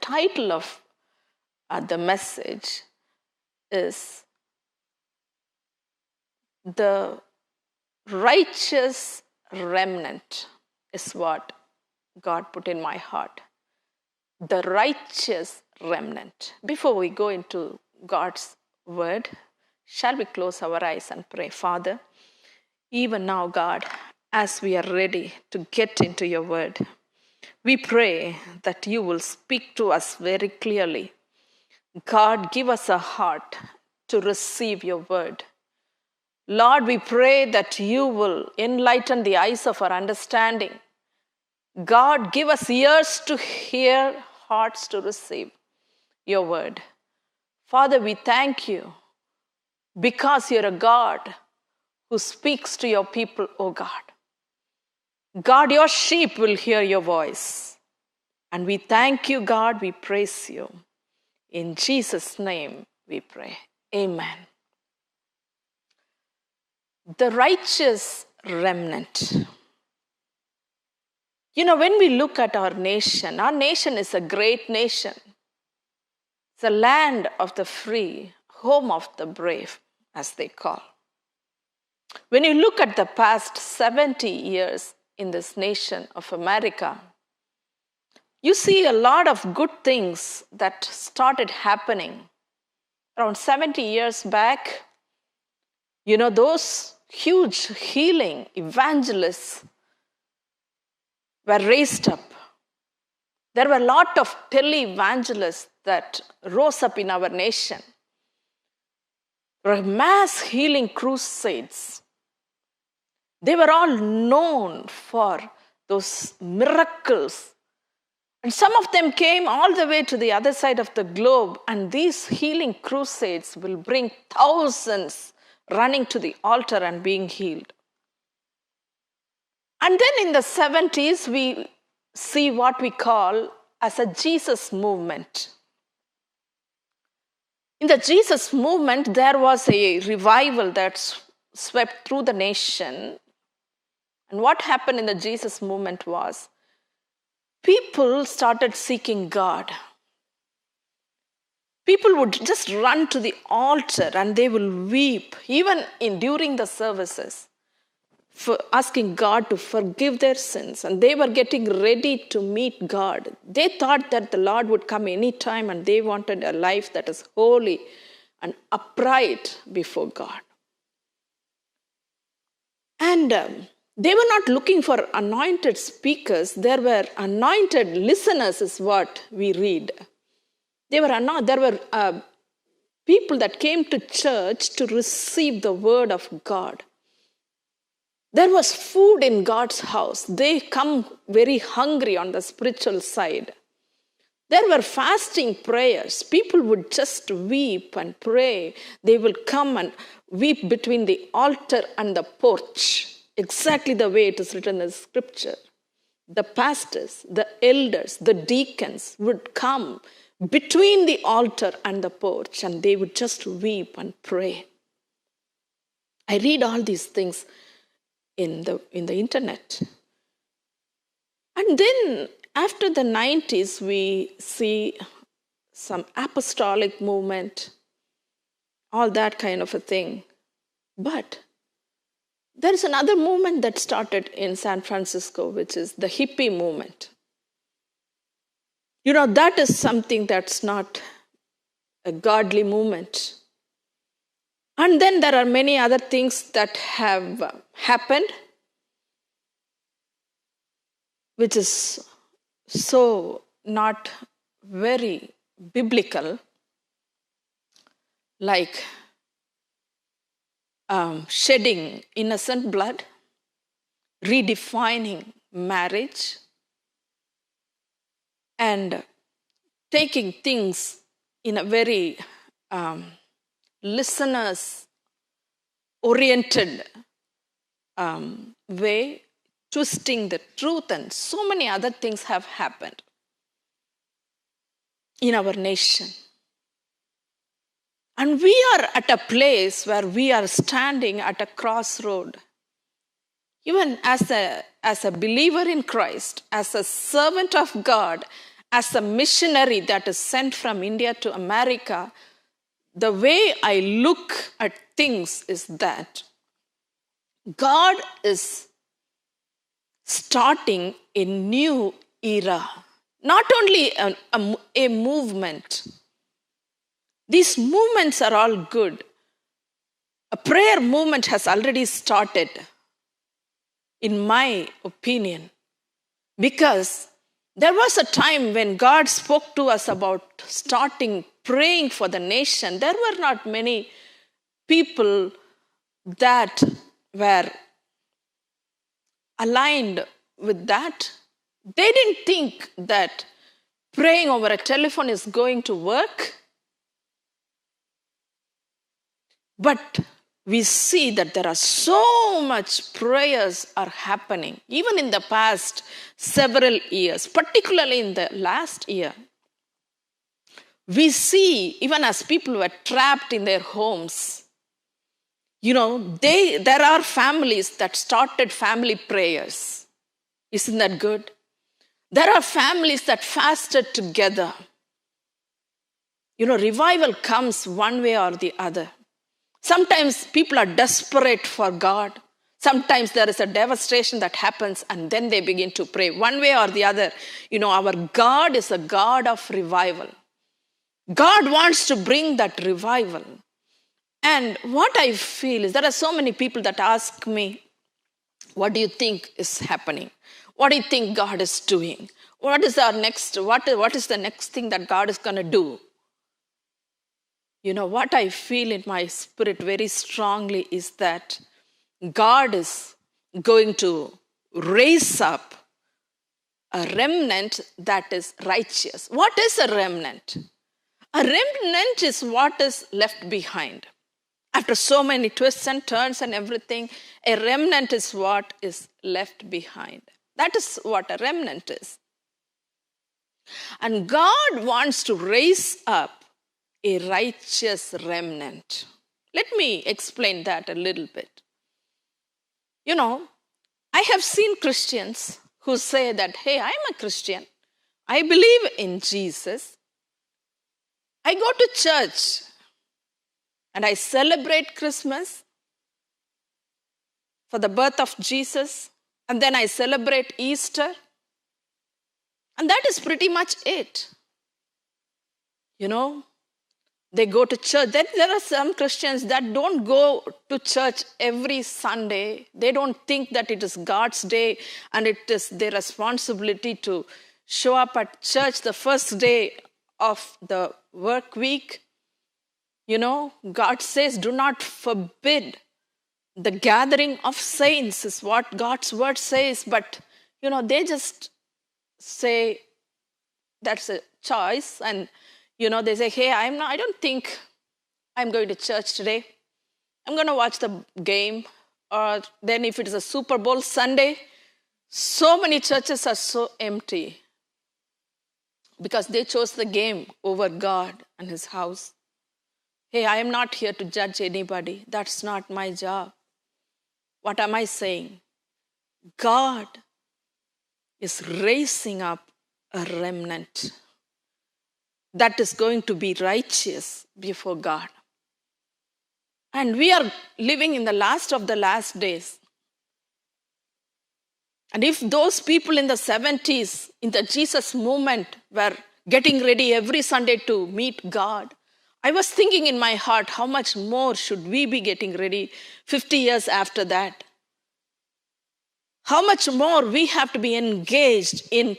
title of the message is The Righteous Remnant, is what God put in my heart. The righteous remnant. Before we go into God's word, shall we close our eyes and pray? Father, even now, God, as we are ready to get into your word, we pray that you will speak to us very clearly. God, give us a heart to receive your word. Lord, we pray that you will enlighten the eyes of our understanding. God, give us ears to hear, hearts to receive your word. Father, we thank you because you're a God who speaks to your people, oh God. God, your sheep will hear your voice. And we thank you, God, we praise you. In Jesus' name we pray. Amen. The righteous remnant. You know, when we look at our nation is a great nation. It's a land of the free, home of the brave, as they call. When you look at the past 70 years in this nation of America, you see a lot of good things that started happening. Around 70 years back, you know, those huge healing evangelists were raised up. There were a lot of televangelists that rose up in our nation. There were mass healing crusades. They were all known for those miracles. And some of them came all the way to the other side of the globe, and these healing crusades will bring thousands running to the altar and being healed. And then in the 70s, we see what we call as a Jesus movement. In the Jesus movement, there was a revival that swept through the nation. And what happened in the Jesus movement was people started seeking God. People would just run to the altar and they will weep, even during the services, for asking God to forgive their sins. And they were getting ready to meet God. They thought that the Lord would come anytime, and they wanted a life that is holy and upright before God. And they were not looking for anointed speakers. There were anointed listeners, is what we read. There were people that came to church to receive the word of God. There was food in God's house. They come very hungry on the spiritual side. There were fasting prayers. People would just weep and pray. They will come and weep between the altar and the porch, exactly the way it is written in Scripture. The pastors, the elders, the deacons would come between the altar and the porch, and they would just weep and pray. I read all these things in the internet. And then after the 90s, we see some apostolic movement, all that kind of a thing. But there is another movement that started in San Francisco, which is the hippie movement. You know, that is something that's not a godly movement. And then there are many other things that have happened, which is so not very biblical, like shedding innocent blood, redefining marriage, and taking things in a very listeners-oriented way, twisting the truth, and so many other things have happened in our nation. And we are at a place where we are standing at a crossroad. Even as a believer in Christ, as a servant of God, as a missionary that is sent from India to America, the way I look at things is that God is starting a new era. Not only a movement. These movements are all good. A prayer movement has already started, in my opinion, because there was a time when God spoke to us about starting praying for the nation. There were not many people that were aligned with that. They didn't think that praying over a telephone is going to work. But we see that there are so much prayers are happening, even in the past several years, particularly in the last year. We see, even as people were trapped in their homes, there are families that started family prayers. Isn't that good? There are families that fasted together. Revival comes one way or the other. Sometimes people are desperate for God. Sometimes there is a devastation that happens and then they begin to pray. One way or the other, our God is a God of revival. God wants to bring that revival. And what I feel is there are so many people that ask me, what do you think is happening? What do you think God is doing? What is the next thing that God is going to do? What I feel in my spirit very strongly is that God is going to raise up a remnant that is righteous. What is a remnant? A remnant is what is left behind. After so many twists and turns and everything, a remnant is what is left behind. That is what a remnant is. And God wants to raise up a righteous remnant. Let me explain that a little bit. I have seen Christians who say that, hey, I'm a Christian. I believe in Jesus. I go to church and I celebrate Christmas for the birth of Jesus. And then I celebrate Easter. And that is pretty much it. They go to church. Then there are some Christians that don't go to church every Sunday. They don't think that it is God's day and it is their responsibility to show up at church the first day of the work week. God says, do not forbid the gathering of saints, is what God's word says. But, they just say that's a choice. And, they say, hey, I don't think I'm going to church today. I'm going to watch the game. Or then if it is a Super Bowl Sunday, so many churches are so empty because they chose the game over God and his house. Hey, I am not here to judge anybody. That's not my job. What am I saying? God is raising up a remnant that is going to be righteous before God. And we are living in the last of the last days. And if those people in the 70s, in the Jesus movement, were getting ready every Sunday to meet God, I was thinking in my heart, how much more should we be getting ready 50 years after that? How much more we have to be engaged in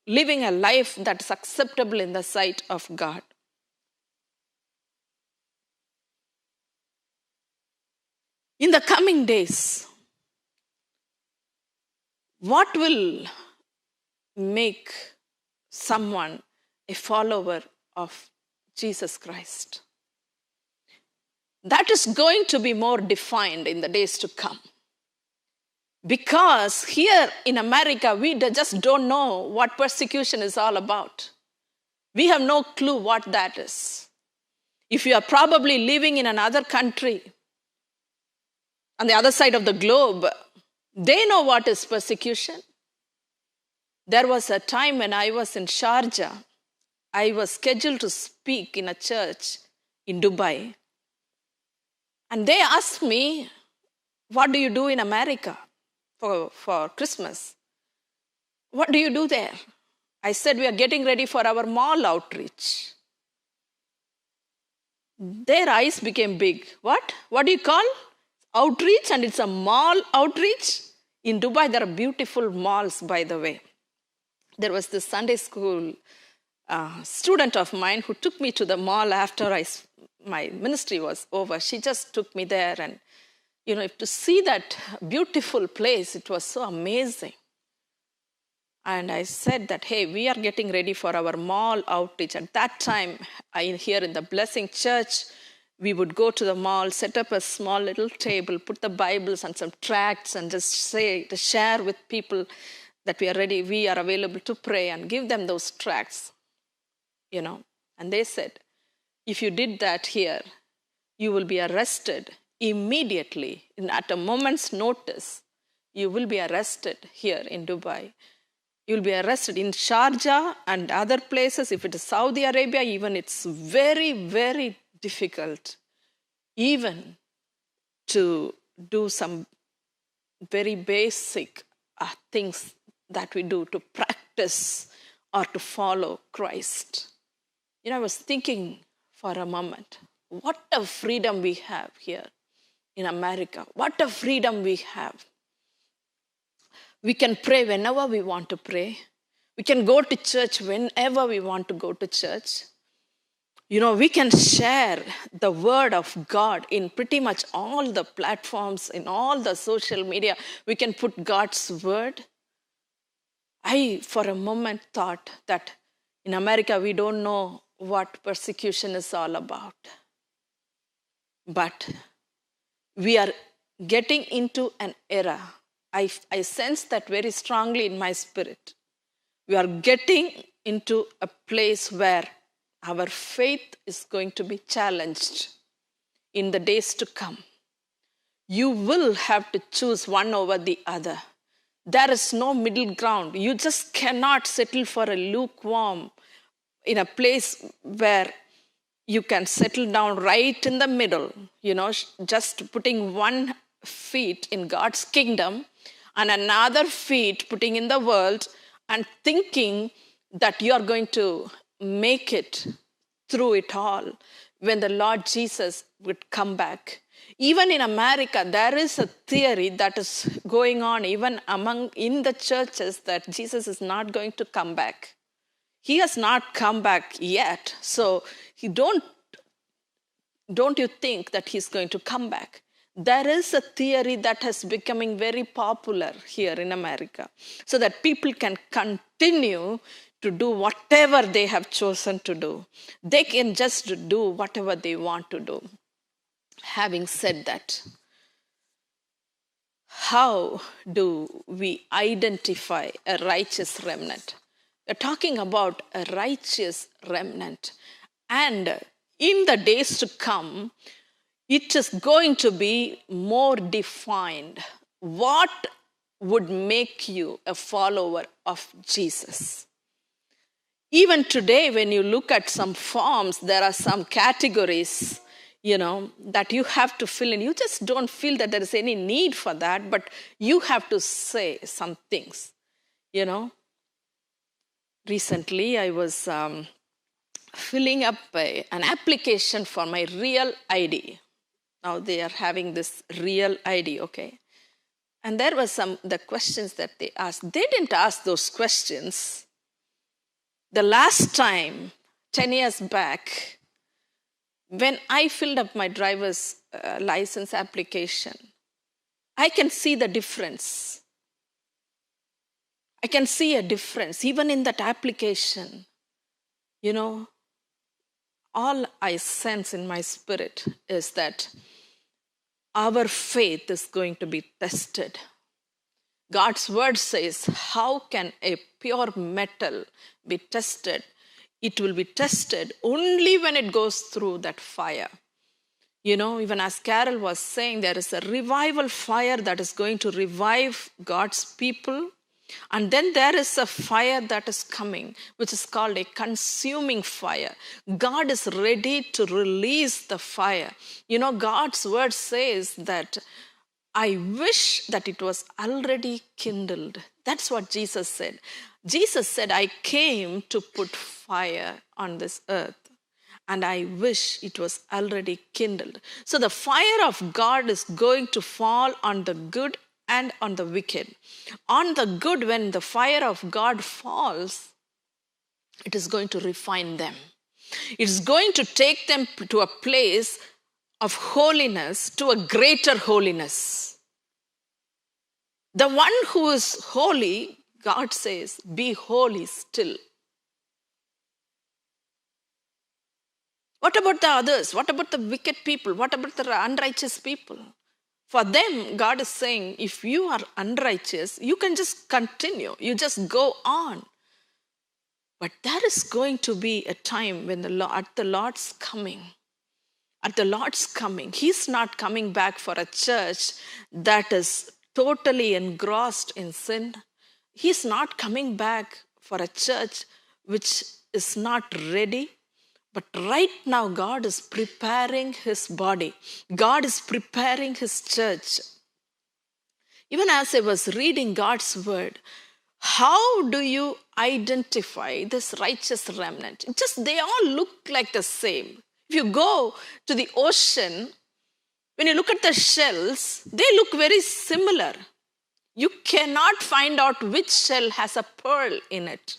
living a life that's acceptable in the sight of God. In the coming days, what will make someone a follower of Jesus Christ? That is going to be more defined in the days to come. Because here in America, we just don't know what persecution is all about. We have no clue what that is. If you are probably living in another country, on the other side of the globe, they know what is persecution. There was a time when I was in Sharjah. I was scheduled to speak in a church in Dubai. And they asked me, what do you do in America for Christmas? What do you do there? I said, we are getting ready for our mall outreach. Their eyes became big. What? What do you call outreach? And it's a mall outreach? In Dubai, there are beautiful malls, by the way. There was this Sunday school student of mine who took me to the mall after my ministry was over. She just took me there, and to see that beautiful place, it was so amazing. And I said that, hey, we are getting ready for our mall outreach. At that time, here in the Blessing Church, we would go to the mall, set up a small little table, put the Bibles and some tracts, and just to share with people that we are ready, we are available to pray, and give them those tracts. And they said, if you did that here, you will be arrested immediately. At a moment's notice, you will be arrested here in Dubai. You will be arrested in Sharjah and other places. If it is Saudi Arabia, even it's very, very difficult even to do some very basic things that we do to practice or to follow Christ. I was thinking for a moment, what a freedom we have here in America. What a freedom we have. We can pray whenever we want to pray. We can go to church whenever we want to go to church. We can share the word of God in pretty much all the platforms, in all the social media. We can put God's word. I, for a moment, thought that in America, we don't know what persecution is all about. But we are getting into an era. I sense that very strongly in my spirit. We are getting into a place where our faith is going to be challenged in the days to come. You will have to choose one over the other. There is no middle ground. You just cannot settle for a lukewarm in a place where you can settle down right in the middle, just putting one feet in God's kingdom and another feet putting in the world, and thinking that you are going to make it through it all when the Lord Jesus would come back. Even in America, there is a theory that is going on even in the churches that Jesus is not going to come back. He has not come back yet. So don't you think that he's going to come back? There is a theory that is becoming very popular here in America, so that people can continue to do whatever they have chosen to do. They can just do whatever they want to do. Having said that, how do we identify a righteous remnant? We're talking about a righteous remnant. And in the days to come, it is going to be more defined. What would make you a follower of Jesus? Even today, when you look at some forms, there are some categories, that you have to fill in. You just don't feel that there is any need for that, but you have to say some things, Recently, I was filling up an application for my real ID. Now they are having this real ID, okay? And there were the questions that they asked. They didn't ask those questions. The last time, 10 years back, when I filled up my driver's license application, I can see the difference. I can see a difference, even in that application. All I sense in my spirit is that our faith is going to be tested. God's word says, how can a pure metal be tested? It will be tested only when it goes through that fire. Even as Carol was saying, there is a revival fire that is going to revive God's people. And then there is a fire that is coming, which is called a consuming fire. God is ready to release the fire. You know, God's word says that I wish that it was already kindled. That's what Jesus said. Jesus said, I came to put fire on this earth, and I wish it was already kindled. So the fire of God is going to fall on the good and on the wicked. On the good, when the fire of God falls, it is going to refine them. It is going to take them to a place of holiness, to a greater holiness. The one who is holy, God says, be holy still. What about the others? What about the wicked people? What about the unrighteous people? For them, God is saying, if you are unrighteous, you can just continue. You just go on. But there is going to be a time when at the Lord's coming, He's not coming back for a church that is totally engrossed in sin. He's not coming back for a church which is not ready. But right now, God is preparing His body. God is preparing His church. Even as I was reading God's word, how do you identify this righteous remnant? They all look like the same. If you go to the ocean, when you look at the shells, they look very similar. You cannot find out which shell has a pearl in it.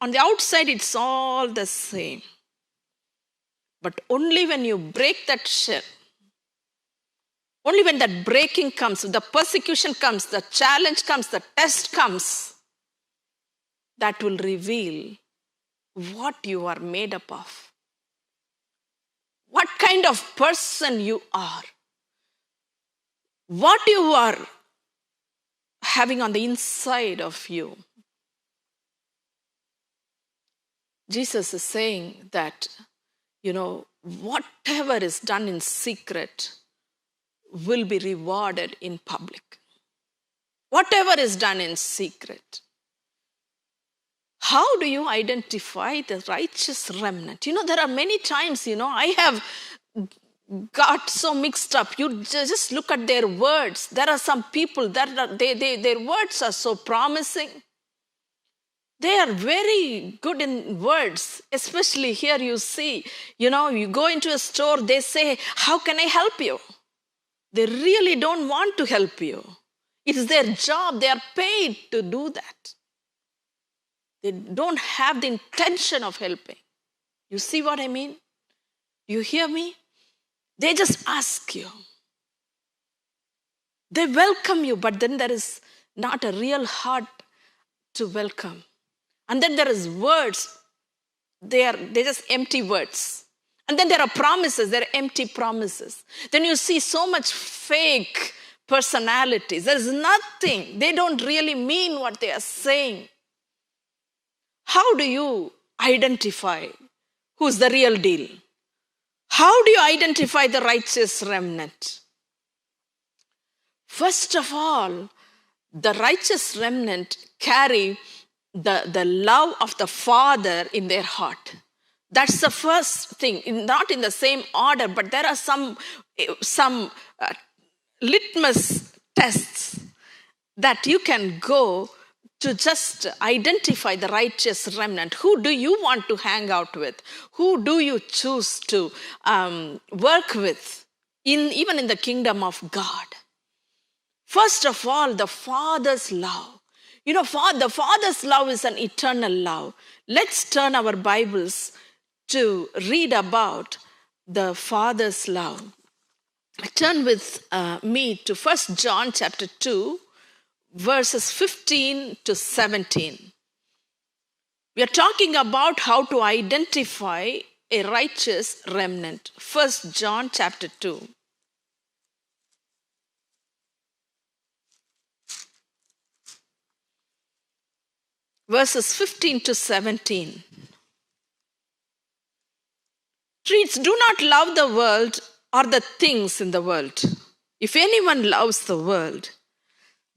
On the outside, it's all the same. But only when you break that shell, only when that breaking comes, the persecution comes, the challenge comes, the test comes, that will reveal what you are made up of. What kind of person you are. What you are having on the inside of you. Jesus is saying that, whatever is done in secret will be rewarded in public. Whatever is done in secret. How do you identify the righteous remnant? There are many times, I have got so mixed up. You just look at their words. There are some people that their words are so promising. They are very good in words, especially here you see, you go into a store, they say, how can I help you? They really don't want to help you. It's their job. They are paid to do that. They don't have the intention of helping. You see what I mean? You hear me? They just ask you. They welcome you, but then there is not a real heart to welcome. And then there is words. They're just empty words. And then there are promises. They're empty promises. Then you see so much fake personalities. There's nothing. They don't really mean what they are saying. How do you identify who's the real deal? How do you identify the righteous remnant? First of all, the righteous remnant carry the love of the Father in their heart. That's the first thing, not in the same order, but there are some litmus tests that you can go to just identify the righteous remnant. Who do you want to hang out with? Who do you choose to work with, even in the kingdom of God? First of all, the Father's love. The Father's love is an eternal love. Let's turn our Bibles to read about the Father's love. Turn with me to 1 John chapter 2, verses 15 to 17. We are talking about how to identify a righteous remnant. 1 John chapter 2. Verses 15 to 17. Treats, do not love the world or the things in the world. If anyone loves the world,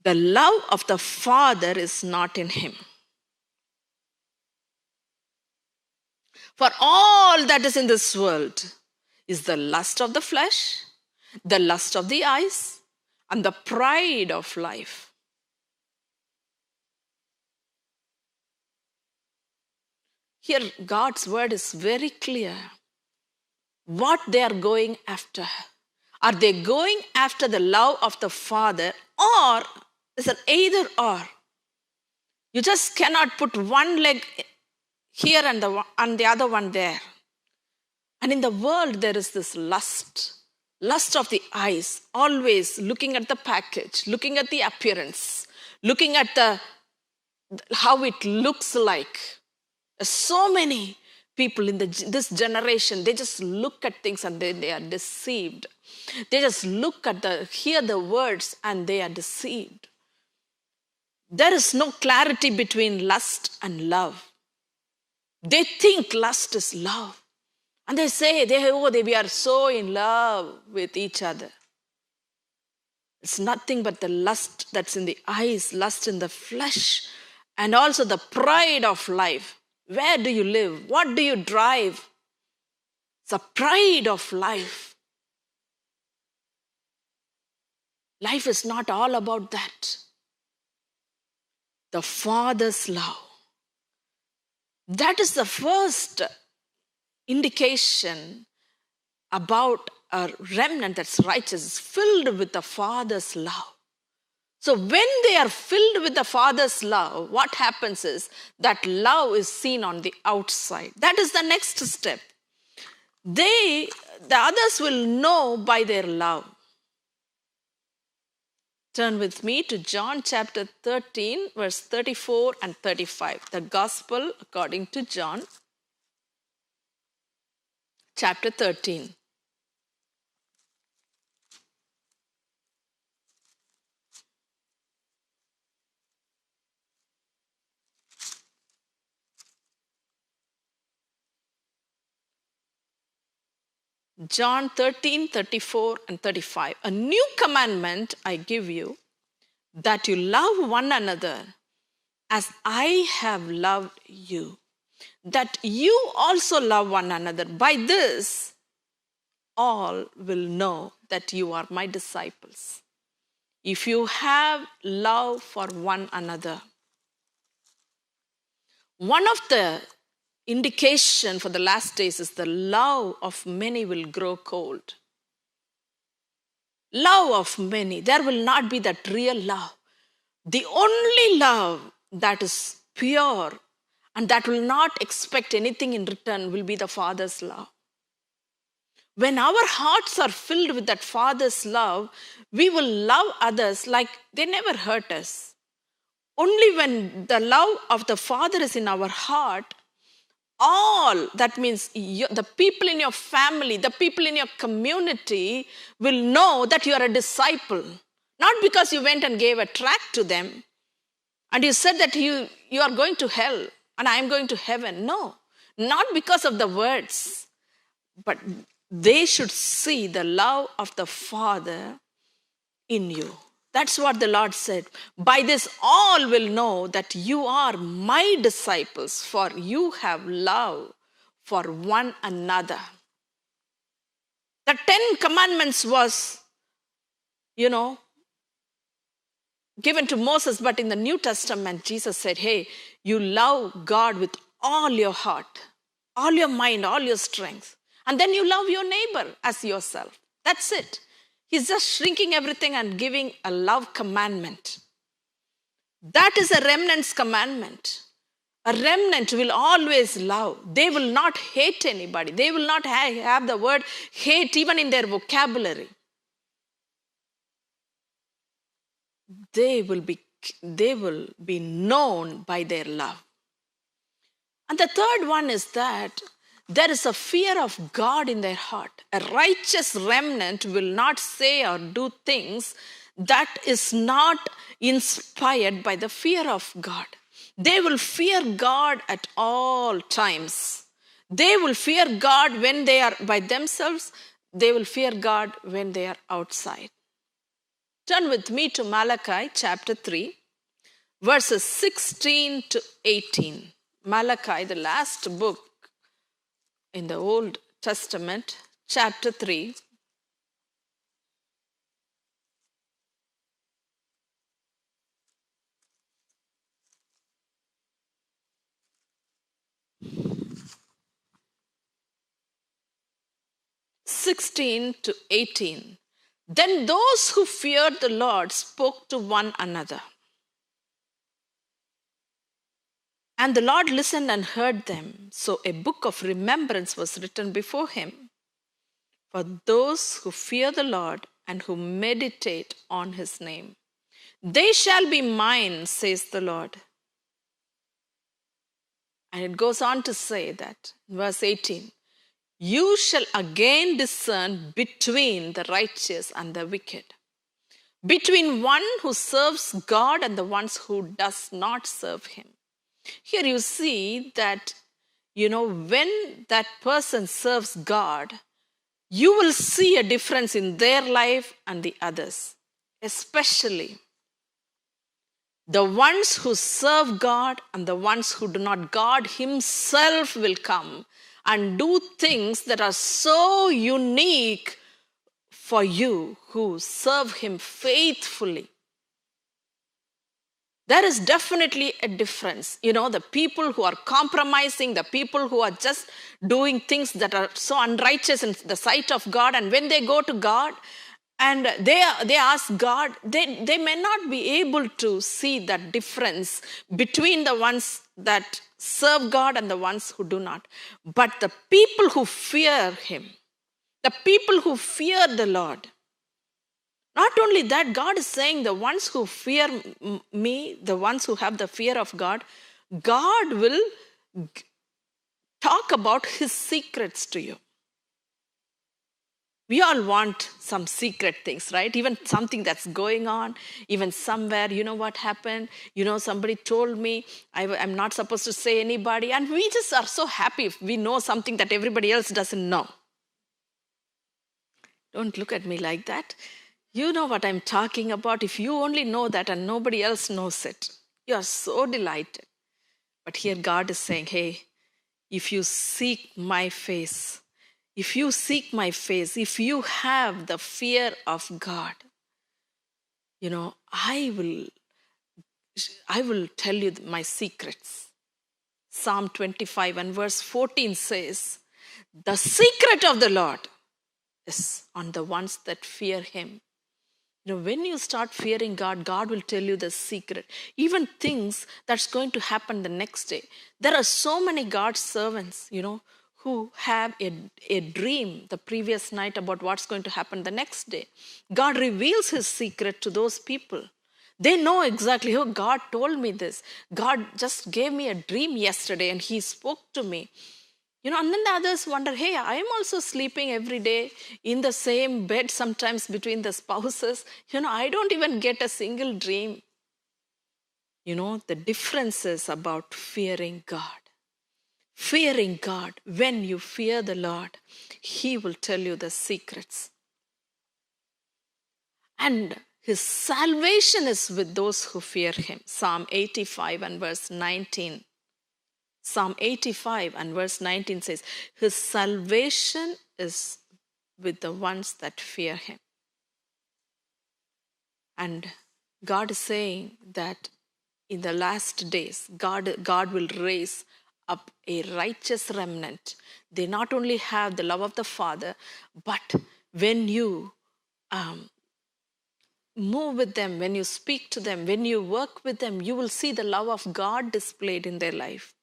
The love of the Father is not in him. For all that is in this world is the lust of the flesh, the lust of the eyes, and the pride of life. Here, God's word is very clear. What they are going after. Are they going after the love of the Father, or is it either or? You just cannot put one leg here and the other one there. And in the world, there is this lust of the eyes, always looking at the package, looking at the appearance, looking at how it looks like. So many people in this generation, they just look at things and they are deceived. They just hear the words and they are deceived. There is no clarity between lust and love. They think lust is love. And they say, we are so in love with each other. It's nothing but the lust that's in the eyes, lust in the flesh, and also the pride of life. Where do you live? What do you drive? It's a pride of life. Life is not all about that. The Father's love. That is the first indication about a remnant that's righteous, filled with the Father's love. So when they are filled with the Father's love, what happens is that love is seen on the outside. That is the next step. The others will know by their love. Turn with me to John chapter 13, verse 34 and 35. The Gospel according to John, chapter 13. John 13, 34 and 35. A new commandment I give you, that you love one another as I have loved you, that you also love one another. By this, all will know that you are my disciples, if you have love for one another. One of the indication for the last days is the love of many will grow cold. Love of many. There will not be that real love. The only love that is pure and that will not expect anything in return will be the Father's love. When our hearts are filled with that Father's love, we will love others like they never hurt us. Only when the love of the Father is in our heart, that means the people in your family, the people in your community will know that you are a disciple. Not because you went and gave a tract to them and you said that you are going to hell and I am going to heaven. No, not because of the words, but they should see the love of the Father in you. That's what the Lord said. By this all will know that you are my disciples, for you have love for one another. The 10 commandments was, given to Moses, but in the New Testament, Jesus said, hey, you love God with all your heart, all your mind, all your strength. And then you love your neighbor as yourself. That's it. He's just shrinking everything and giving a love commandment. That is a remnant's commandment. A remnant will always love. They will not hate anybody. They will not have the word hate even in their vocabulary. They will be known by their love. And the third one is that there is a fear of God in their heart. A righteous remnant will not say or do things that is not inspired by the fear of God. They will fear God at all times. They will fear God when they are by themselves. They will fear God when they are outside. Turn with me to Malachi chapter 3, verses 16 to 18. Malachi, the last book in the Old Testament, chapter 3. (16 to 18). Then those who feared the Lord spoke to one another. And the Lord listened and heard them. So a book of remembrance was written before him for those who fear the Lord and who meditate on his name. They shall be mine, says the Lord. And it goes on to say that, verse 18, you shall again discern between the righteous and the wicked, between one who serves God and the ones who does not serve him. Here you see that, when that person serves God, you will see a difference in their life and the others, especially the ones who serve God and the ones who do not. God himself will come and do things that are so unique for you who serve him faithfully. There is definitely a difference. The people who are compromising, the people who are just doing things that are so unrighteous in the sight of God, and when they go to God and they ask God, they may not be able to see that difference between the ones that serve God and the ones who do not. But the people who fear him, the people who fear the Lord, not only that, God is saying the ones who fear me, the ones who have the fear of God, God will talk about his secrets to you. We all want some secret things, right? Even something that's going on, even somewhere, what happened? Somebody told me I'm not supposed to say anybody. And we just are so happy if we know something that everybody else doesn't know. Don't look at me like that. You know what I'm talking about. If you only know that and nobody else knows it, you are so delighted. But here God is saying, hey, if you seek my face, if you have the fear of God, I will tell you my secrets. Psalm 25 and verse 14 says, the secret of the Lord is on the ones that fear him. When you start fearing God, God will tell you the secret. Even things that's going to happen the next day. There are so many God's servants, who have a dream the previous night about what's going to happen the next day. God reveals his secret to those people. They know exactly, oh, God told me this. God just gave me a dream yesterday and he spoke to me. And then the others wonder, hey, I am also sleeping every day in the same bed, sometimes between the spouses. I don't even get a single dream. The differences about fearing God. Fearing God, when you fear the Lord, he will tell you the secrets. And his salvation is with those who fear him. Psalm 85 and verse 19. Psalm 85 and verse 19 says, his salvation is with the ones that fear him. And God is saying that in the last days, God will raise up a righteous remnant. They not only have the love of the Father, but when you move with them, when you speak to them, when you work with them, you will see the love of God displayed in their life.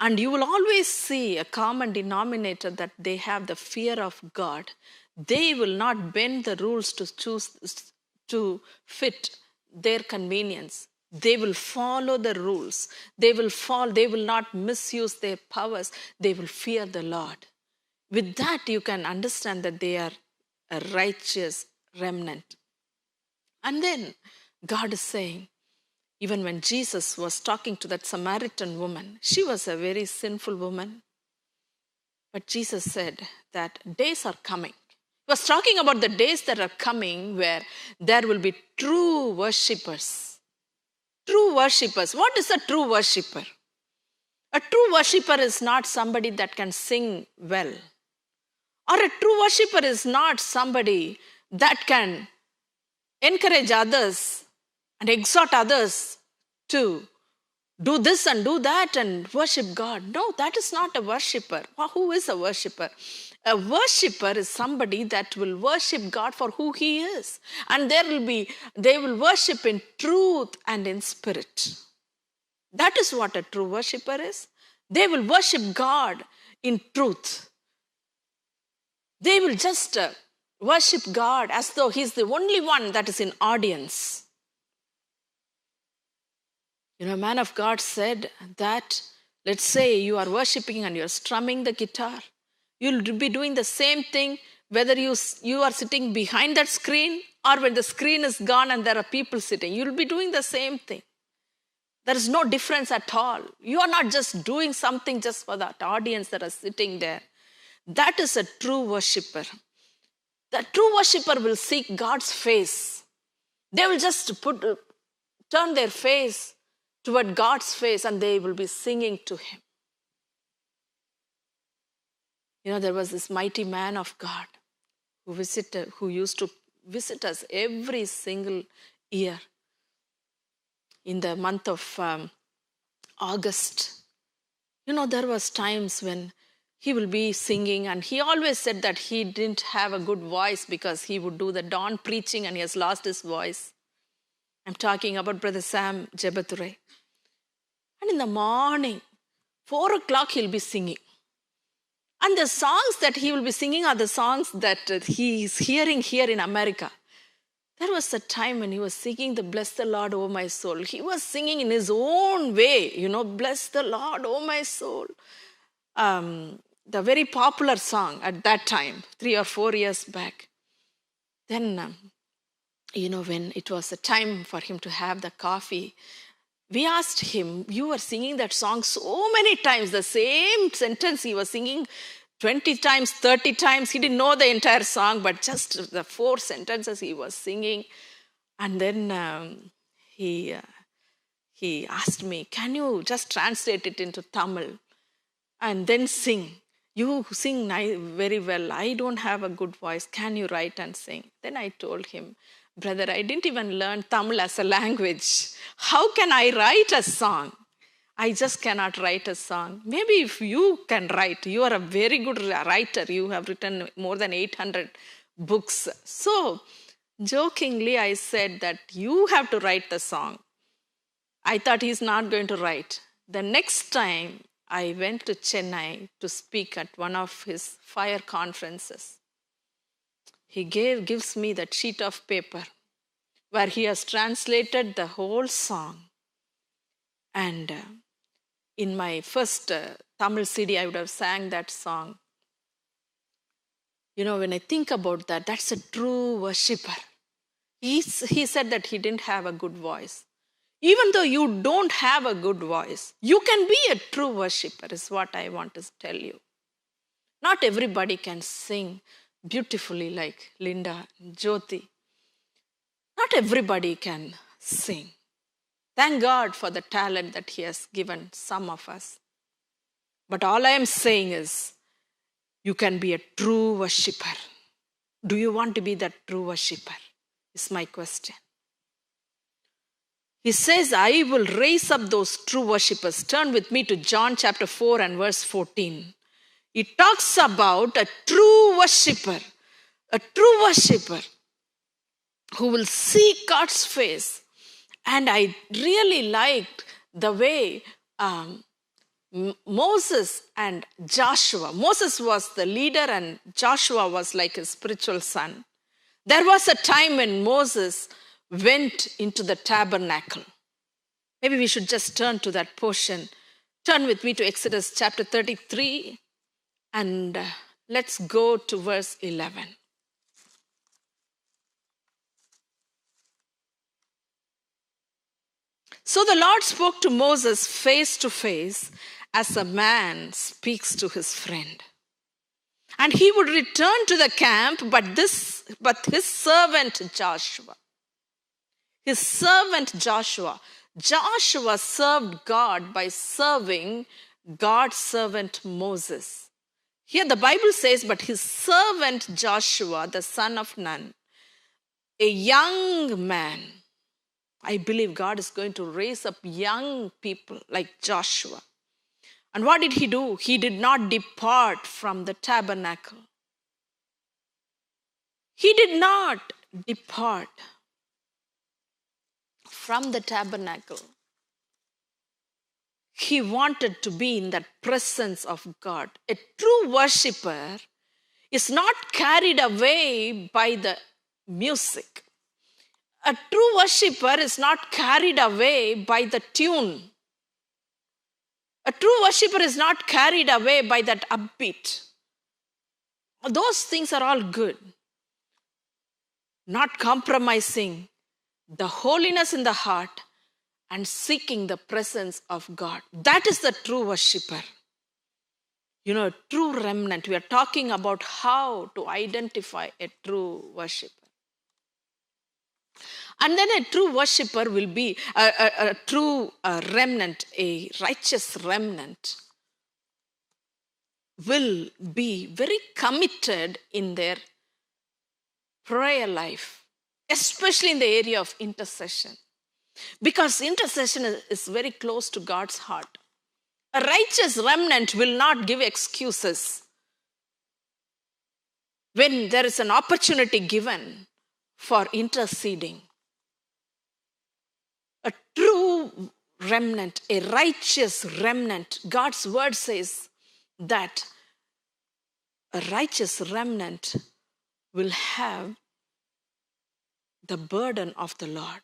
And you will always see a common denominator that they have the fear of God. They will not bend the rules to fit their convenience. They will follow the rules. They will not misuse their powers. They will fear the Lord. With that, you can understand that they are a righteous remnant. And then God is saying, even when Jesus was talking to that Samaritan woman, she was a very sinful woman. But Jesus said that days are coming. He was talking about the days that are coming where there will be true worshippers. True worshippers. What is a true worshipper? A true worshipper is not somebody that can sing well. Or a true worshipper is not somebody that can encourage others and exhort others to do this and do that and worship God. No, that is not a worshipper. Who is a worshipper? A worshipper is somebody that will worship God for who He is. And they will worship in truth and in spirit. That is what a true worshipper is. They will worship God in truth. They will just worship God as though He's the only one that is in audience. You know, a man of God said that, let's say you are worshiping and you're strumming the guitar. You'll be doing the same thing whether you are sitting behind that screen or when the screen is gone and there are people sitting. You'll be doing the same thing. There is no difference at all. You are not just doing something just for that audience that are sitting there. That is a true worshipper. The true worshipper will seek God's face. They will just turn their face toward God's face and they will be singing to Him. You know, there was this mighty man of God who used to visit us every single year in the month of August. You know, there was times when he will be singing, and he always said that he didn't have a good voice because he would do the dawn preaching and he has lost his voice. I'm talking about Brother Sam Jebature. And in the morning, 4 o'clock, he'll be singing. And the songs that he will be singing are the songs that he is hearing here in America. There was a time when he was singing the Bless the Lord, O my soul. He was singing in his own way, you know, Bless the Lord, O my soul. The very popular song at that time, 3 or 4 years back. Then, you know, when it was a time for him to have the coffee, we asked him, you were singing that song so many times, the same sentence he was singing 20 times, 30 times. He didn't know the entire song, but just the 4 sentences he was singing. And then he asked me, can you just translate it into Tamil and then sing? You sing very well. I don't have a good voice. Can you write and sing? Then I told him, brother, I didn't even learn Tamil as a language. How can I write a song? I just cannot write a song. Maybe if you can write, you are a very good writer. You have written more than 800 books. So, jokingly, I said that you have to write the song. I thought he's not going to write. The next time, I went to Chennai to speak at one of his fire conferences. He gives me that sheet of paper where he has translated the whole song. And in my first Tamil CD, I would have sang that song. You know, when I think about that, that's a true worshipper. He said that he didn't have a good voice. Even though you don't have a good voice, you can be a true worshipper, is what I want to tell you. Not everybody can sing beautifully like Linda and Jyoti. Not everybody can sing. Thank God for the talent that He has given some of us. But all I am saying is, you can be a true worshipper. Do you want to be that true worshipper? Is my question. He says, I will raise up those true worshippers. Turn with me to John chapter 4 and verse 14. It talks about a true worshipper who will seek God's face. And I really liked the way Moses and Joshua. Moses was the leader and Joshua was like his spiritual son. There was a time when Moses went into the tabernacle. Maybe we should just turn to that portion. Turn with me to Exodus chapter 33 and let's go to verse 11. So the Lord spoke to Moses face to face as a man speaks to his friend. And he would return to the camp, but his servant Joshua, Joshua served God by serving God's servant Moses. Here the Bible says, but his servant Joshua, the son of Nun, a young man. I believe God is going to raise up young people like Joshua. And what did he do? He did not depart from the tabernacle. He did not depart from the tabernacle. He wanted to be in that presence of God. A true worshiper is not carried away by the music. A true worshiper is not carried away by the tune. A true worshiper is not carried away by that upbeat. Those things are all good. Not compromising the holiness in the heart and seeking the presence of God. That is the true worshiper. You know, a true remnant. We are talking about how to identify a true worshiper. And then a true worshiper will be a true remnant, a righteous remnant, will be very committed in their prayer life, especially in the area of intercession. Because intercession is very close to God's heart. A righteous remnant will not give excuses when there is an opportunity given for interceding. A true remnant, a righteous remnant, God's word says that a righteous remnant will have the burden of the Lord.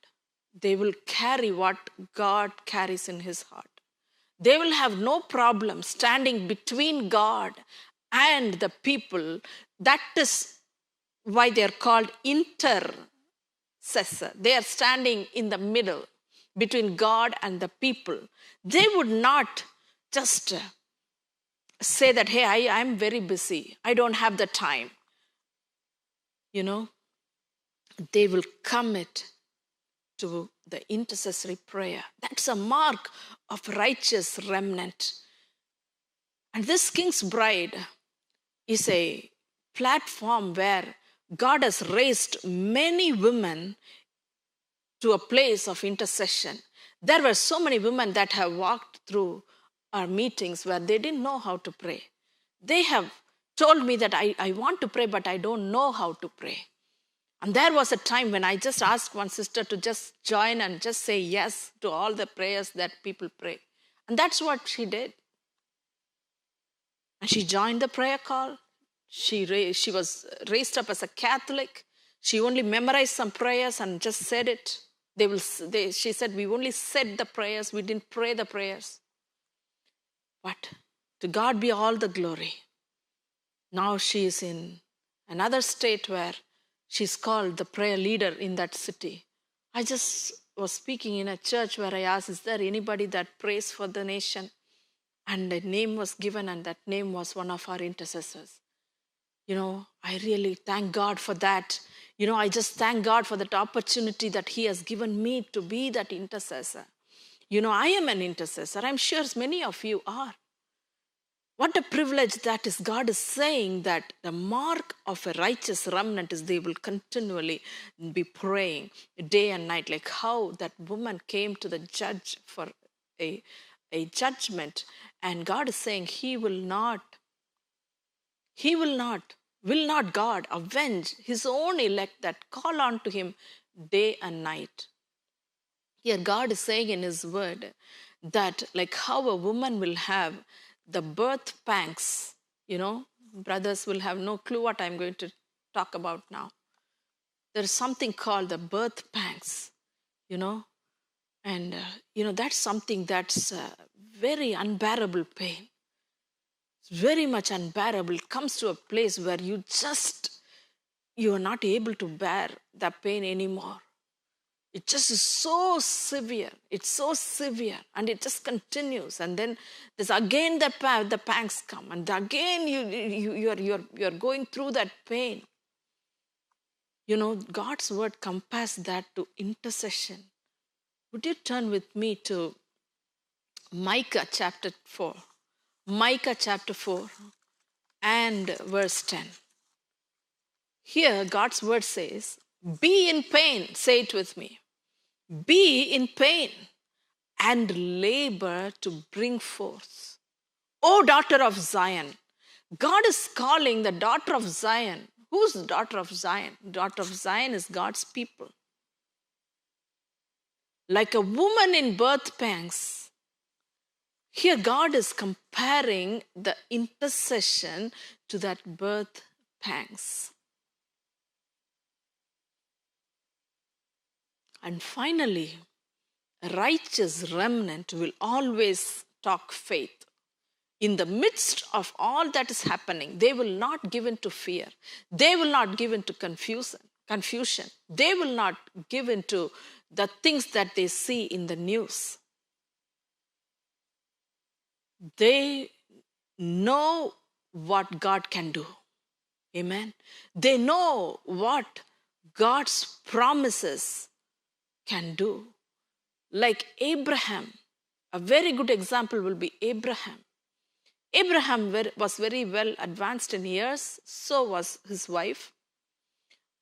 They will carry what God carries in his heart. They will have no problem standing between God and the people. That is why they are called intercessor. They are standing in the middle between God and the people. They would not just say that, hey, I'm very busy. I don't have the time. You know, they will commit to the intercessory prayer. That's a mark of righteous remnant. And this King's Bride is a platform where God has raised many women to a place of intercession. There were so many women that have walked through our meetings where they didn't know how to pray. They have told me that I want to pray, but I don't know how to pray. And there was a time when I just asked one sister to just join and just say yes to all the prayers that people pray. And that's what she did. And she joined the prayer call. She was raised up as a Catholic. She only memorized some prayers and just said it. She said, we only said the prayers, we didn't pray the prayers. But to God be all the glory. Now she is in another state where she's called the prayer leader in that city. I just was speaking in a church where I asked, is there anybody that prays for the nation? And a name was given, and that name was one of our intercessors. You know, I really thank God for that. You know, I just thank God for that opportunity that he has given me to be that intercessor. You know, I am an intercessor. I'm sure many of you are. What a privilege that is. God is saying that the mark of a righteous remnant is they will continually be praying day and night, like how that woman came to the judge for a judgment. And God is saying will not God avenge his own elect that call on to him day and night. Here God is saying in his word that like how a woman will have the birth pangs, you know, brothers will have no clue what I'm going to talk about now. There is something called the birth pangs, you know, and, you know, that's something that's very unbearable pain. It's very much unbearable. It comes to a place where you are not able to bear the pain anymore. It just is so severe. It's so severe, and it just continues. And then there's again the pangs come, and again you're going through that pain. You know, God's word compares that to intercession. Would you turn with me to Micah chapter 4? Micah chapter 4 and verse 10. Here, God's word says, be in pain, say it with me. Be in pain and labor to bring forth. O daughter of Zion. God is calling the daughter of Zion. Who's the daughter of Zion? Daughter of Zion is God's people. Like a woman in birth pangs. Here God is comparing the intercession to that birth pangs. And finally, a righteous remnant will always talk faith. In the midst of all that is happening, they will not give in to fear. They will not give in to confusion. They will not give in to the things that they see in the news. They know what God can do. Amen. They know what God's promises can do. Like Abraham, a very good example will be Abraham. Abraham was very well advanced in years, so was his wife.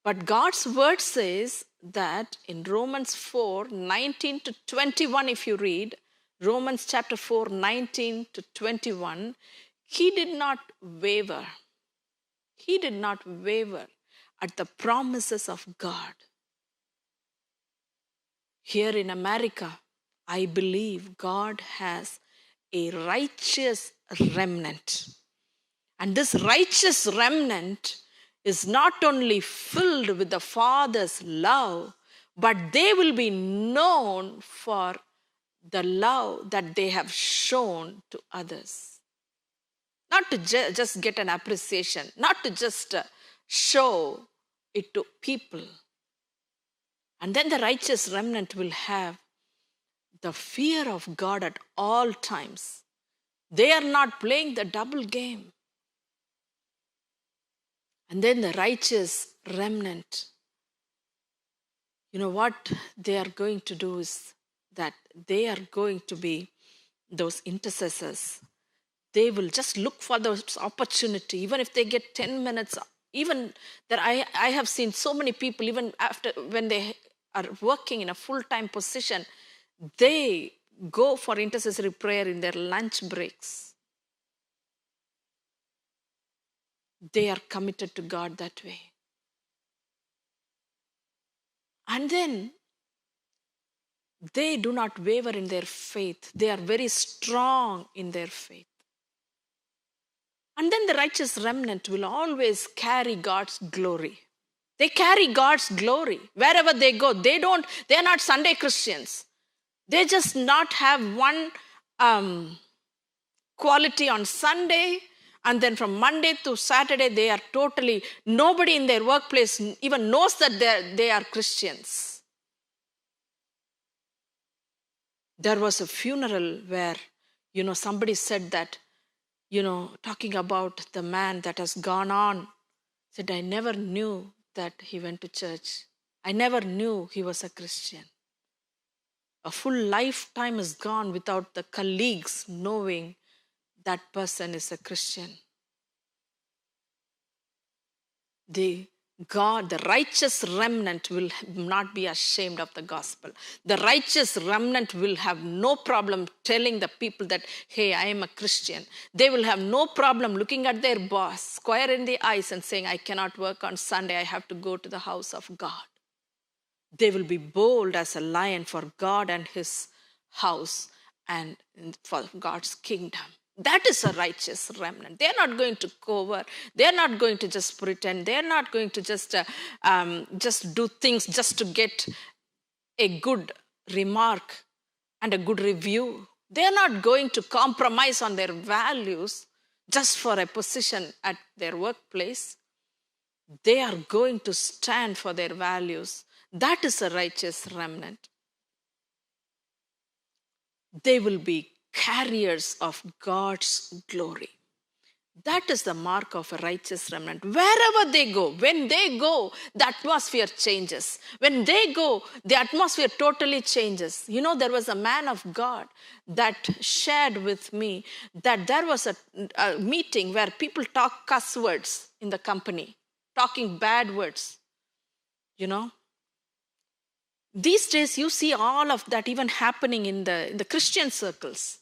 But God's word says that in Romans 4, 19 to 21, if you read, Romans chapter 4, 19 to 21, he did not waver. He did not waver at the promises of God. Here in America, I believe God has a righteous remnant. And this righteous remnant is not only filled with the Father's love, but they will be known for the love that they have shown to others. Not to just get an appreciation, not to just show it to people. And then the righteous remnant will have the fear of God at all times. They are not playing the double game. And then the righteous remnant, you know what they are going to do is that they are going to be those intercessors. They will just look for those opportunity, even if they get 10 minutes. Even that I have seen so many people, even after when they are working in a full-time position, they go for intercessory prayer in their lunch breaks. They are committed to God that way. And then they do not waver in their faith. They are very strong in their faith. And then the righteous remnant will always carry God's glory. They carry God's glory wherever they go. They are not Sunday Christians. They just not have one quality on Sunday, and then from Monday to Saturday they are totally, nobody in their workplace even knows that they are Christians. There was a funeral where, somebody said that, talking about the man that has gone on, said, I never knew that he went to church. I never knew he was a Christian. A full lifetime is gone without the colleagues knowing that person is a Christian. The righteous remnant will not be ashamed of the gospel. The righteous remnant will have no problem telling the people that, hey, I am a Christian. They will have no problem looking at their boss square in the eyes and saying, I cannot work on Sunday. I have to go to the house of God. They will be bold as a lion for God and his house and for God's kingdom. That is a righteous remnant. They're not going to cover. They're not going to just pretend. They're not going to just do things just to get a good remark and a good review. They're not going to compromise on their values just for a position at their workplace. They are going to stand for their values. That is a righteous remnant. They will be carriers of God's glory. That is the mark of a righteous remnant. Wherever they go, when they go, the atmosphere changes. When they go, the atmosphere totally changes. You know, there was a man of God that shared with me that there was a meeting where people talk cuss words in the company, talking bad words, you know. These days, you see all of that even happening in the Christian circles.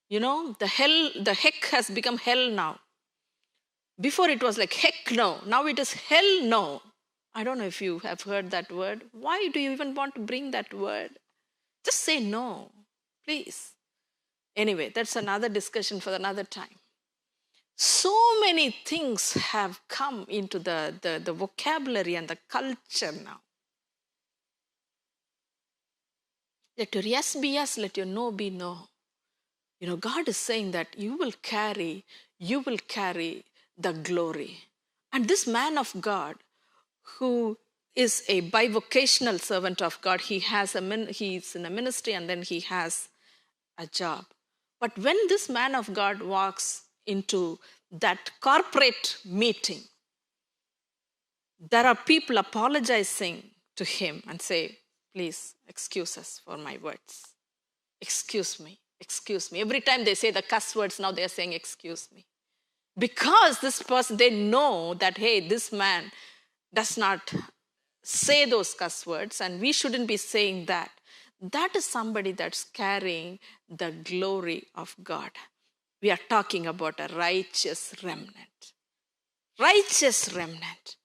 You know, the heck has become hell now. Before it was like heck no. Now it is hell no. I don't know if you have heard that word. Why do you even want to bring that word? Just say no, please. Anyway, that's another discussion for another time. So many things have come into the vocabulary and the culture now. Let your yes be yes, let your no be no. You know, God is saying that you will carry the glory. And this man of God, who is a bivocational servant of God, he's in a ministry and then he has a job. But when this man of God walks into that corporate meeting, there are people apologizing to him and say, please excuse us for my words. Excuse me. Excuse me. Every time they say the cuss words, now they're saying, excuse me. Because this person, they know that, hey, this man does not say those cuss words and we shouldn't be saying that. That is somebody that's carrying the glory of God. We are talking about a righteous remnant. Righteous remnant.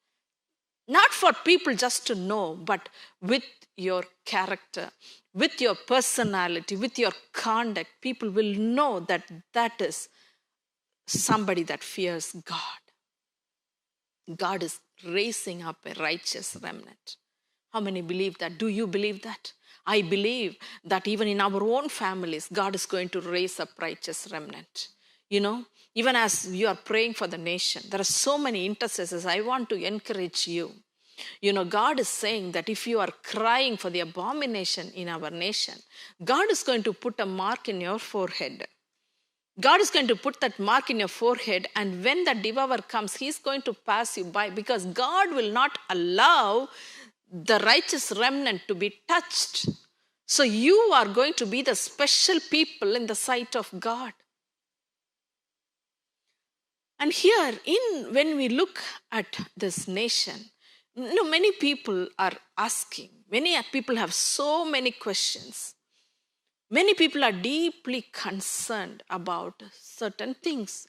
Not for people just to know, but with your character, with your personality, with your conduct, people will know that that is somebody that fears God. God is raising up a righteous remnant. How many believe that? Do you believe that? I believe that even in our own families, God is going to raise up righteous remnant. You know, even as you are praying for the nation, there are so many intercessors. I want to encourage you. You know, God is saying that if you are crying for the abomination in our nation, God is going to put a mark in your forehead. God is going to put that mark in your forehead, and when the devourer comes, he's going to pass you by, because God will not allow the righteous remnant to be touched. So you are going to be the special people in the sight of God. And here, when we look at this nation, you know, many people are asking, many people have so many questions. Many people are deeply concerned about certain things.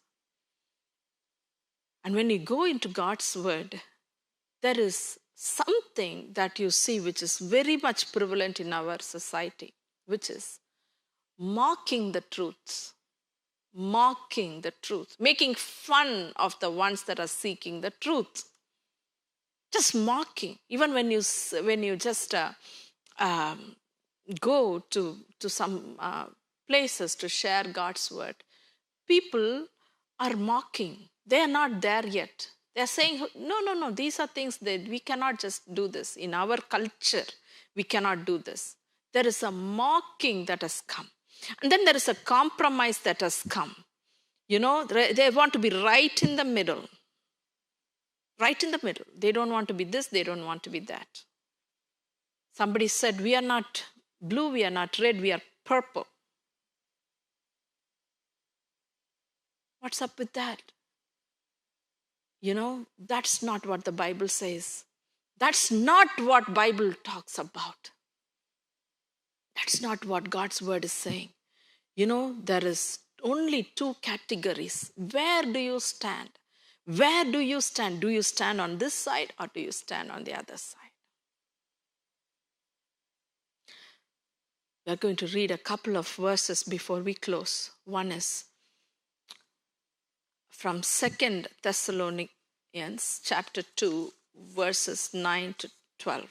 And when you go into God's word, there is something that you see which is very much prevalent in our society, which is mocking the truth. Mocking the truth. Making fun of the ones that are seeking the truth. Just mocking. Even when you just go to some places to share God's word, people are mocking. They are not there yet. They are saying, no, these are things that we cannot just do this. In our culture, we cannot do this. There is a mocking that has come. And then there is a compromise that has come. You know, they want to be right in the middle. Right in the middle. They don't want to be this, they don't want to be that. Somebody said, we are not blue, we are not red, we are purple. What's up with that? You know, that's not what the Bible says. That's not what Bible talks about. That's not what God's word is saying. You know, there is only two categories. Where do you stand? Where do you stand? Do you stand on this side or do you stand on the other side? We are going to read a couple of verses before we close. One is from 2 Thessalonians chapter 2, verses 9 to 12.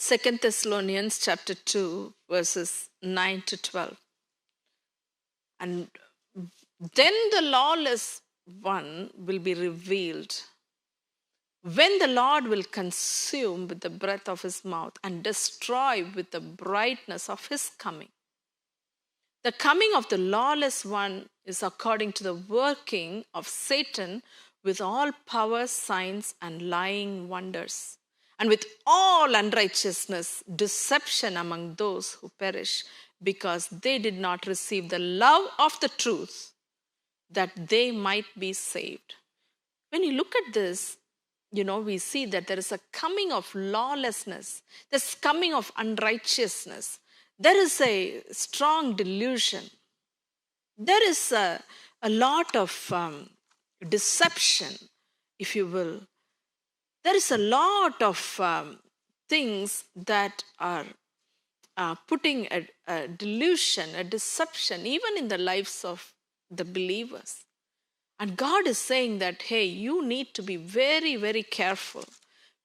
2 Thessalonians chapter 2, verses 9 to 12. And then the lawless one will be revealed, when the Lord will consume with the breath of his mouth and destroy with the brightness of his coming. The coming of the lawless one is according to the working of Satan with all power, signs, and lying wonders, and with all unrighteousness, deception among those who perish, because they did not receive the love of the truth, that they might be saved. When you look at this, we see that there is a coming of lawlessness, this coming of unrighteousness. There is a strong delusion. There is a lot of deception, if you will. There is a lot of things that are putting a delusion, a deception, even in the lives of the believers. And God is saying that, hey, you need to be very, very careful.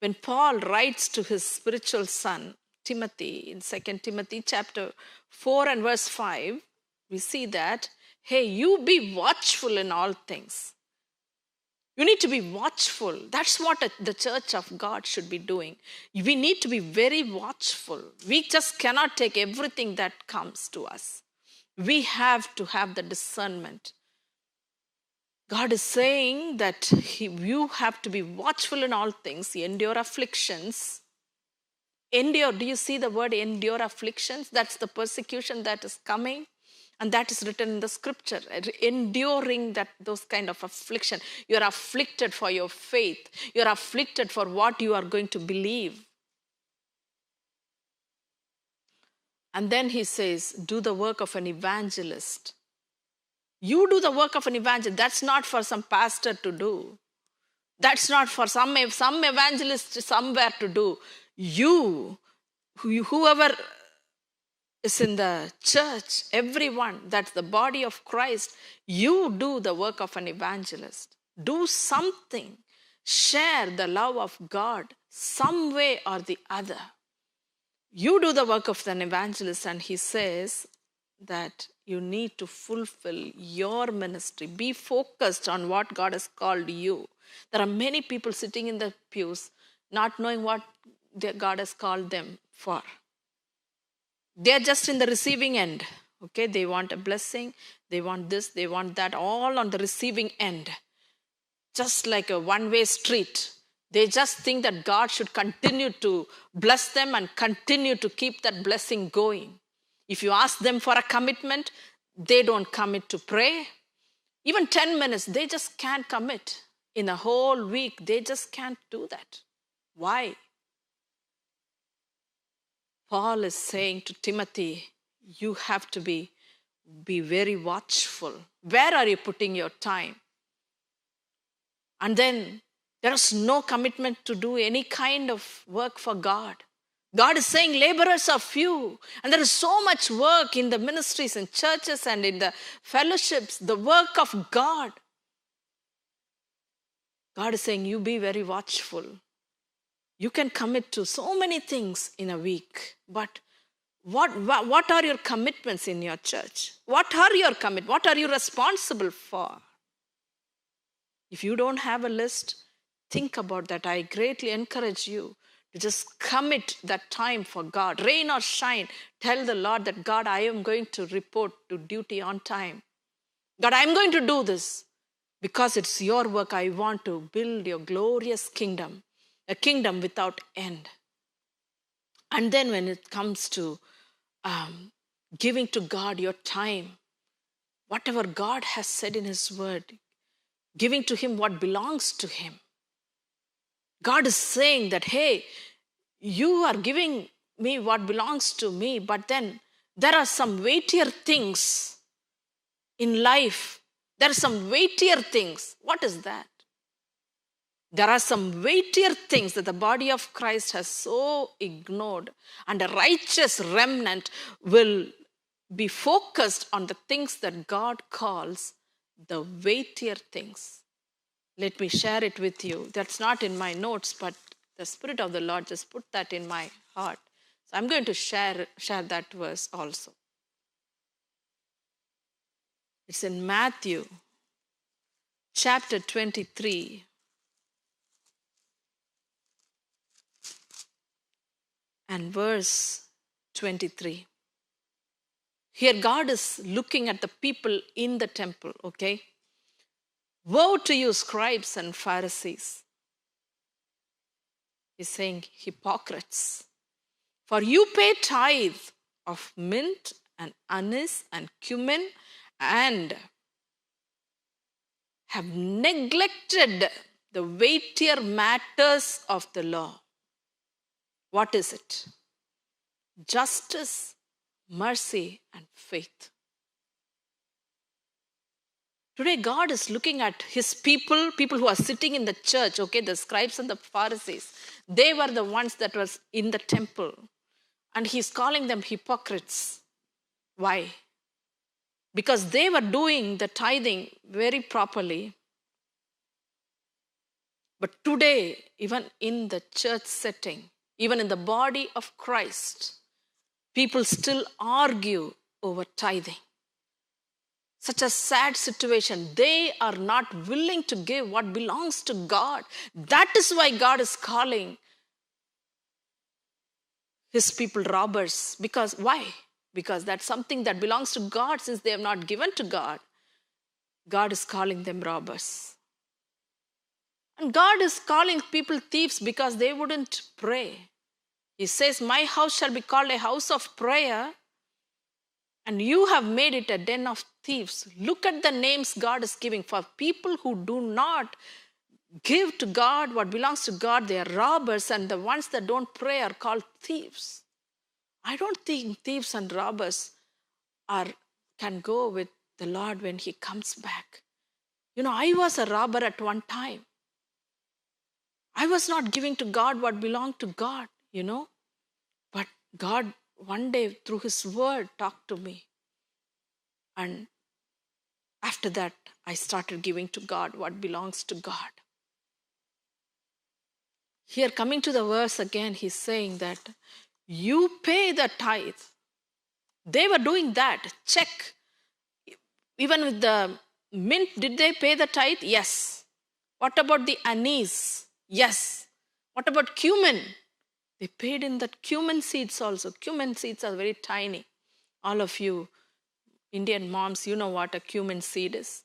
When Paul writes to his spiritual son, Timothy, in 2 Timothy chapter 4 and verse 5, we see that, hey, you be watchful in all things. You need to be watchful. That's what the church of God should be doing. We need to be very watchful. We just cannot take everything that comes to us. We have to have the discernment. God is saying that you have to be watchful in all things, endure afflictions. Endure, do you see the word endure afflictions? That's the persecution that is coming. And that is written in the scripture, enduring those kind of affliction. You're afflicted for your faith. You're afflicted for what you are going to believe. And then he says, do the work of an evangelist. You do the work of an evangelist. That's not for some pastor to do. That's not for some evangelist somewhere to do. You, whoever is in the church, everyone, that's the body of Christ, you do the work of an evangelist. Do something. Share the love of God some way or the other. You do the work of an evangelist, and he says that you need to fulfill your ministry. Be focused on what God has called you. There are many people sitting in the pews not knowing what God has called them for. They're just in the receiving end. Okay, they want a blessing, they want this, they want that, all on the receiving end. Just like a one-way street. They just think that God should continue to bless them and continue to keep that blessing going. If you ask them for a commitment, they don't commit to pray. Even 10 minutes, they just can't commit. In a whole week, they just can't do that. Why? Paul is saying to Timothy, you have to be very watchful. Where are you putting your time? And then there is no commitment to do any kind of work for God. God is saying laborers are few. And there is so much work in the ministries and churches and in the fellowships, the work of God. God is saying you be very watchful. You can commit to so many things in a week, but what are your commitments in your church? What are your commitments? What are you responsible for? If you don't have a list, think about that. I greatly encourage you to just commit that time for God. Rain or shine, tell the Lord that, God, I am going to report to duty on time. God, I'm going to do this because it's your work. I want to build your glorious kingdom, a kingdom without end. And then when it comes to giving to God your time, whatever God has said in his word, giving to him what belongs to him. God is saying that, hey, you are giving me what belongs to me, but then there are some weightier things in life. There are some weightier things. What is that? There are some weightier things that the body of Christ has so ignored, and a righteous remnant will be focused on the things that God calls the weightier things. Let me share it with you. That's not in my notes, but the Spirit of the Lord just put that in my heart. I'm going to share that verse also. It's in Matthew chapter 23 and verse 23. Here God is looking at the people in the temple, okay? Woe to you, scribes and Pharisees. He's saying, hypocrites. For you pay tithe of mint and anise and cumin and have neglected the weightier matters of the law. What is it? Justice, mercy, and faith. Today, God is looking at his people who are sitting in the church, okay, the scribes and the Pharisees. They were the ones that was in the temple. And he's calling them hypocrites. Why? Because they were doing the tithing very properly. But today, even in the church setting, even in the body of Christ, people still argue over tithing. Such a sad situation. They are not willing to give what belongs to God. That is why God is calling his people robbers. Because why? Because that's something that belongs to God. Since they have not given to God, God is calling them robbers. And God is calling people thieves because they wouldn't pray. He says, my house shall be called a house of prayer, and you have made it a den of thieves. Look at the names God is giving. For people who do not give to God what belongs to God, they are robbers, and the ones that don't pray are called thieves. I don't think thieves and robbers can go with the Lord when he comes back. I was a robber at one time. I was not giving to God what belonged to God, But God, one day, through his word, talked to me. And after that, I started giving to God what belongs to God. Here, coming to the verse again, he's saying that you pay the tithe. They were doing that. Check. Even with the mint, did they pay the tithe? Yes. What about the anise? Yes. What about cumin? They paid in the cumin seeds also. Cumin seeds are very tiny. All of you Indian moms, you know what a cumin seed is.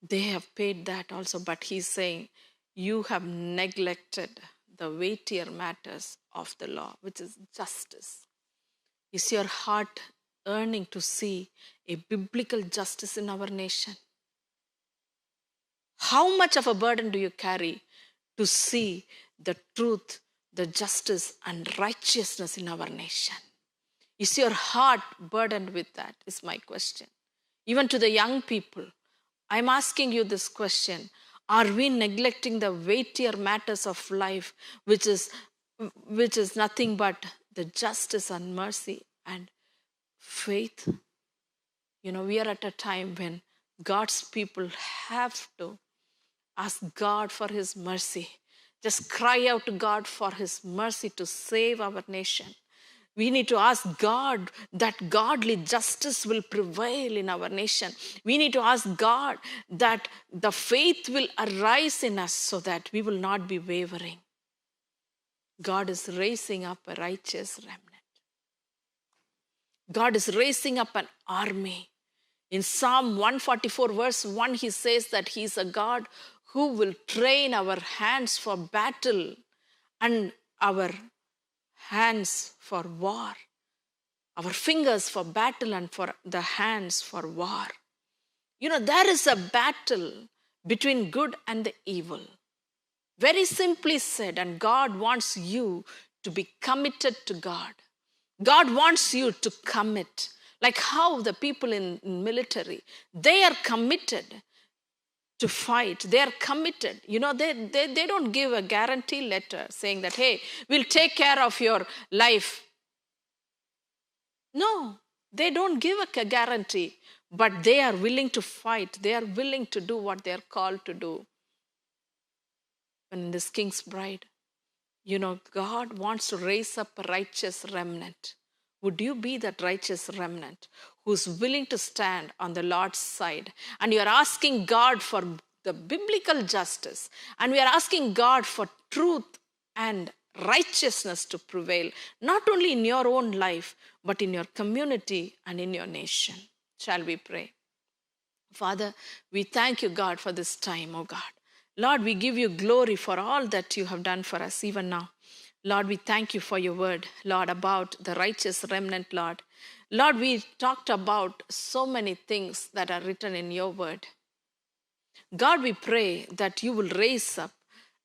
They have paid that also, but he's saying, you have neglected the weightier matters of the law, which is justice. Is your heart yearning to see a biblical justice in our nation? How much of a burden do you carry to see the truth, the justice, and righteousness in our nation? Is your heart burdened with that, is my question. Even to the young people, I'm asking you this question. Are we neglecting the weightier matters of life, which is nothing but the justice and mercy and faith? We are at a time when God's people have to ask God for his mercy. Just cry out to God for his mercy to save our nation. We need to ask God that godly justice will prevail in our nation. We need to ask God that the faith will arise in us so that we will not be wavering. God is raising up a righteous remnant. God is raising up an army. In Psalm 144 verse 1, he says that he is a God who will train our hands for battle and our hands for war. Our fingers for battle and for the hands for war. There is a battle between good and the evil. Very simply said, and God wants you to be committed to God. God wants you to commit. Like how the people in military, they are committed to fight. They are committed. They don't give a guarantee letter saying that, hey, we'll take care of your life. No, they don't give a guarantee, but they are willing to fight. They are willing to do what they are called to do. And in this King's Bride, You know, God wants to raise up a righteous remnant. Would you be that righteous remnant who's willing to stand on the Lord's side? And you're asking God for the biblical justice. And we are asking God for truth and righteousness to prevail, not only in your own life, but in your community and in your nation. Shall we pray? Father, we thank you, God, for this time, oh God. Lord, we give you glory for all that you have done for us even now. Lord, we thank you for your word, Lord, about the righteous remnant, Lord. Lord, we talked about so many things that are written in your word. God, we pray that you will raise up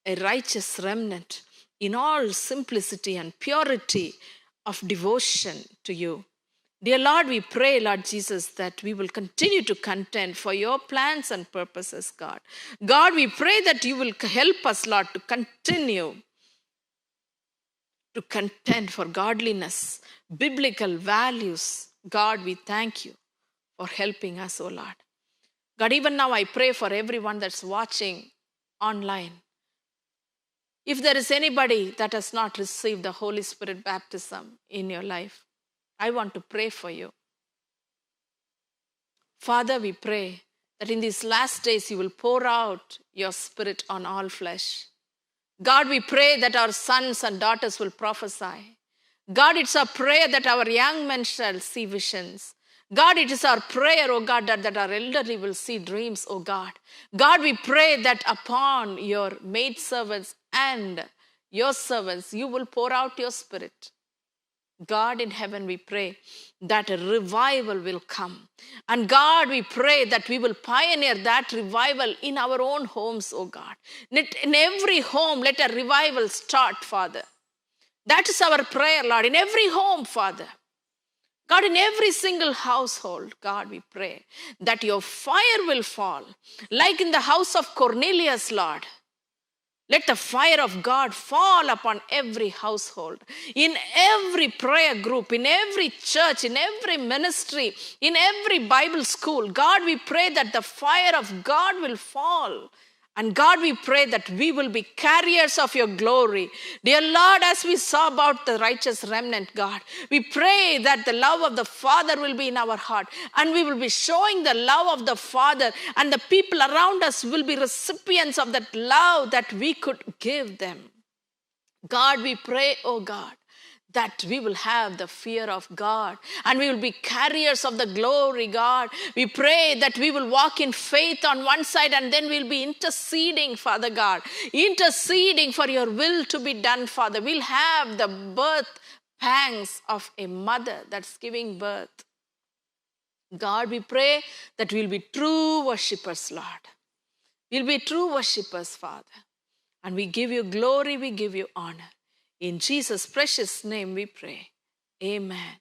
a righteous remnant in all simplicity and purity of devotion to you. Dear Lord, we pray, Lord Jesus, that we will continue to contend for your plans and purposes, God. God, we pray that you will help us, Lord, to continue to contend for godliness, biblical values. God, we thank you for helping us, oh Lord. God, even now I pray for everyone that's watching online. If there is anybody that has not received the Holy Spirit baptism in your life, I want to pray for you. Father, we pray that in these last days you will pour out your Spirit on all flesh. God, we pray that our sons and daughters will prophesy. God, it's our prayer that our young men shall see visions. God, it is our prayer, oh God, that our elderly will see dreams, oh God. God, we pray that upon your maidservants and your servants, you will pour out your Spirit. God in heaven, we pray that a revival will come. And God, we pray that we will pioneer that revival in our own homes, oh God. In every home, let a revival start, Father. That is our prayer, Lord, in every home, Father. God, in every single household, God, we pray that your fire will fall. Like in the house of Cornelius, Lord. Let the fire of God fall upon every household, in every prayer group, in every church, in every ministry, in every Bible school. God, we pray that the fire of God will fall. And God, we pray that we will be carriers of your glory. Dear Lord, as we saw about the righteous remnant, God, we pray that the love of the Father will be in our heart. And we will be showing the love of the Father. And the people around us will be recipients of that love that we could give them. God, we pray, oh God, that we will have the fear of God and we will be carriers of the glory, God. We pray that we will walk in faith on one side and then we'll be interceding, Father God, interceding for your will to be done, Father. We'll have the birth pangs of a mother that's giving birth. God, we pray that we'll be true worshippers, Lord. We'll be true worshippers, Father. And we give you glory, we give you honor. In Jesus' precious name we pray. Amen.